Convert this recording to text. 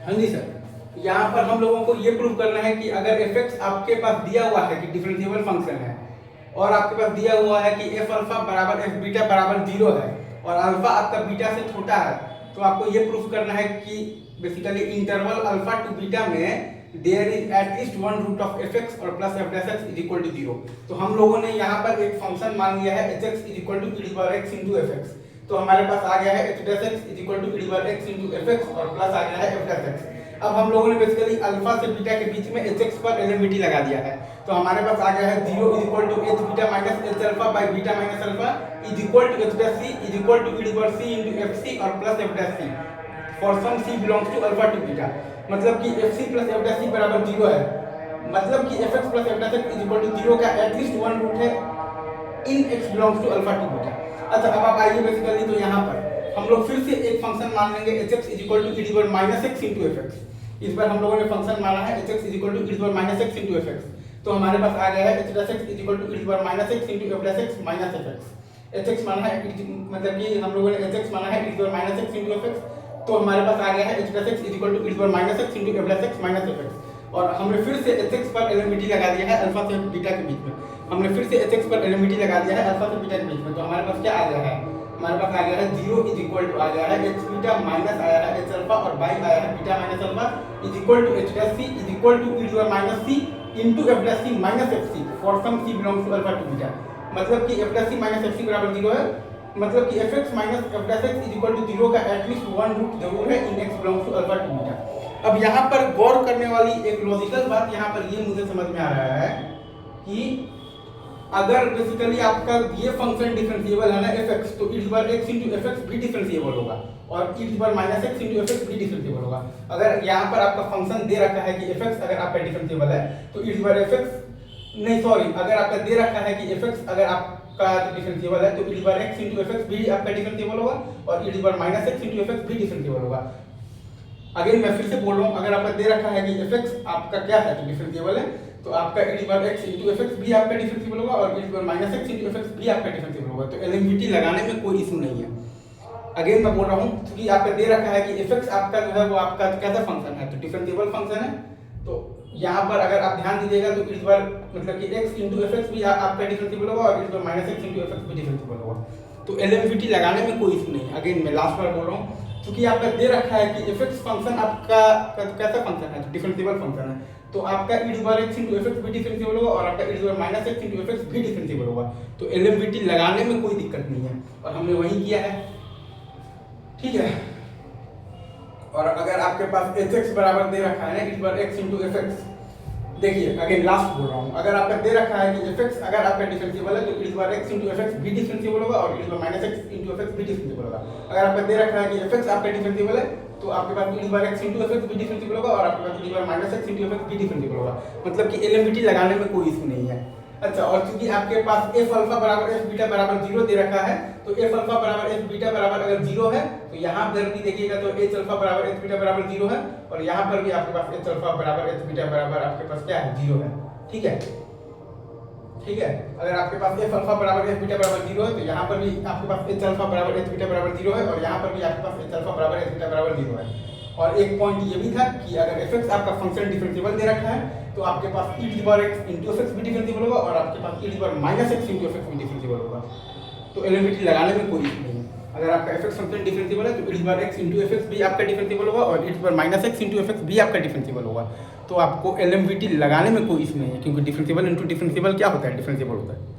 हाँ जी सर, यहाँ पर हम लोगों को ये प्रूव करना है कि अगर fx आपके पास दिया हुआ है कि डिफरेंशिएबल फंक्शन है और आपके पास दिया हुआ है कि f अल्फा बराबर f बीटा बराबर 0 है और अल्फा आपका बीटा से छोटा है, तो आपको ये प्रूफ करना है कि basically interval alpha to beta में there is at least one root of fx और plus f dash x is equal to 0। तो हम लोगों ने यहाँ पर एक फंक्शन मान लिया है hx is equal to e power x into fx। तो हमारे पास आ गया है h dash x is equal to e power x into fx और प्लस आ गया है f डैश x। अब हम लोगों ने बेसिकली अल्फा से बीटा के बीच में hx पर एलएमवीटी लगा दिया है, तो हमारे पास आ गया है 0 is equal to h beta minus h alpha by beta minus alpha is equal to h dash c is equal to e power c into fc और plus f dash c for some c belongs to alpha to beta. मतलब कि fc plus f dash c बराबर 0 है, मतलब कि fx plus f dash x is equal to 0 का at least one root है in x belongs to alpha to beta. अच्छा, अब आप आइए बेसिकली तो यहाँ पर हम लोग फिर से एक फंक्शन मान लेंगे hx is equal to e power minus x into fx। इस बार हम लोगों ने फंक्शन माना है hx is equal to e power minus x into fx। तो हमारे पास आ गया है h dash x is equal to e power minus x into f dash x minus fx। hx माना है मतलब कि हम लोगों ने hx माना है e power minus x into fx, तो हमारे पास आ गया है h dash x is equal to e power minus x into f dash x minus fx। और हमने फिर से hx पर एलएमवीटी लगा दिया है अल्फा से बीटा के बीच में। हमने फिर से hx पर एलएमवीटी लगा दिया है अल्फा से बीटा के बीच में, तो हमारे पास क्या आ गया है, हमारे पास आ गया है 0 इज इक्वल टू आ गया है h बीटा माइनस आया है h अल्फा और बाई आया है beta minus alpha is equal to h dash c is equal to e power minus c into f dash c minus fc for some c belongs to alpha to beta. मतलब कि f dash c minus fc बराबर 0 है, मतलब कि fx minus f dash x is equal to 0 का at least one root जरूर है in x belongs to alpha to beta. अब यहाँ पर गौर करने वाली एक लॉजिकल बात यहाँ पर ये मुझे समझ में आ रहा है कि अगर बेसिकली आपका ये फंक्शन डिफरेंशिएबल है ना fx, तो e power x into fx भी डिफरेंशिएबल होगा और e power minus x into fx भी डिफरेंशिएबल होगा। अगर यहाँ पर आपका फंक्शन दे रखा है कि fx अगर आपका डिफरेंशिएबल है तो e पावर fx नहीं सॉरी अगर आपका दे रखा है कि fx अगर आपका डिफरेंशिएबल है तो e power x into fx भी आपका डिफरेंशिएबल होगा और e power minus x into fx भी डिफरेंशिएबल होगा। अगेन मैं फिर से बोल रहा हूँ, अगर आपका दे रखा है कि fx आपका क्या है तो डिफरेंशिएबल है, तो आपका e power x into fx भी आपका डिफरेंशिएबल होगा और e power minus x into fx भी आपका डिफरेंशिएबल होगा। तो एलएमवीटी लगाने में कोई इशू नहीं है। अगेन मैं बोल रहा हूँ क्योंकि आपका दे रखा है कि fx आपका जो है वो आपका कैसा फंक्शन है, तो डिफरेंशिएबल फंक्शन है। तो यहाँ पर अगर आप ध्यान दीजिएगा तो e पावर मतलब कि x into fx भी आपका डिफरेंशिएबल होगा और e power minus x into fx भी डिफरेंशिएबल होगा। तो एलएमवीटी लगाने में कोई इशू नहीं है। अगेन मैं लास्ट बार बोल रहा हूँ क्योंकि आपका दे रखा है कि fx फंक्शन आपका कैसा फंक्शन है, डिफरेंशिएबल फंक्शन है, तो आपका e power x into fx भी डिफरेंशिएबल होगा और आपका e power minus x into fx भी डिफरेंशिएबल होगा। तो एलएमवीटी लगाने में कोई दिक्कत नहीं है और हमने वही किया है, ठीक है। और अगर आपके पास hx बराबर दे रखा है ना e power x into fx, देखिए अगेन लास्ट बोल रहा हूँ, अगर आपका दे रखा है कि fx अगर आपका डिफरेंशिएबल है तो e power x into fx भी डिफरेंशिएबल होगा और e power minus x into fx भी डिफरेंशिएबल होगा। अगर आपका दे रखा है कि fx आपका डिफरेंशिएबल है तो आपके पास e power x into fx भी डिफरेंशिएबल होगा और आपके पास e power minus x into fx भी डिफरेंशिएबल होगा। मतलब कि एलएमवीटी लगाने में कोई इशू नहीं है। अच्छा, और क्योंकि आपके पास f अल्फा बराबर f बीटा बराबर 0 दे रखा है, तो f अल्फा बराबर f बीटा बराबर अगर 0 है तो यहाँ पर भी देखिएगा तो h अल्फा बराबर h बीटा बराबर 0 है और यहाँ पर भी आपके पास h अल्फा बराबर h बीटा बराबर आपके पास क्या है 0 है, ठीक है। ठीक है, अगर आपके पास f अल्फा बराबर f बीटा बराबर 0 है तो यहाँ पर भी आपके पास h अल्फा बराबर h बीटा बराबर 0 है और यहाँ पर भी आपके पास h अल्फा बराबर h बीटा बराबर 0 है। और एक पॉइंट ये भी था कि अगर fx आपका फंक्शन डिफरेंशिएबल दे रखा है तो आपके पास e power x into fx भी डिफरेंशिएबल होगा और आपके पास e power minus x into fx भी डिफरेंशिएबल होगा। तो एलएमवीटी लगाने में कोई इशू नहीं है। अगर आपका fx फंक्शन डिफरेंशिएबल है तो e power x into fx भी आपका डिफरेंशिएबल होगा और e power minus x into fx भी आपका डिफरेंशिएबल होगा। तो आपको एलएमवीटी लगाने में कोई इशू नहीं है क्योंकि डिफरेंशिएबल इनटू डिफरेंशिएबल क्या होता है, डिफरेंशिएबल होता है।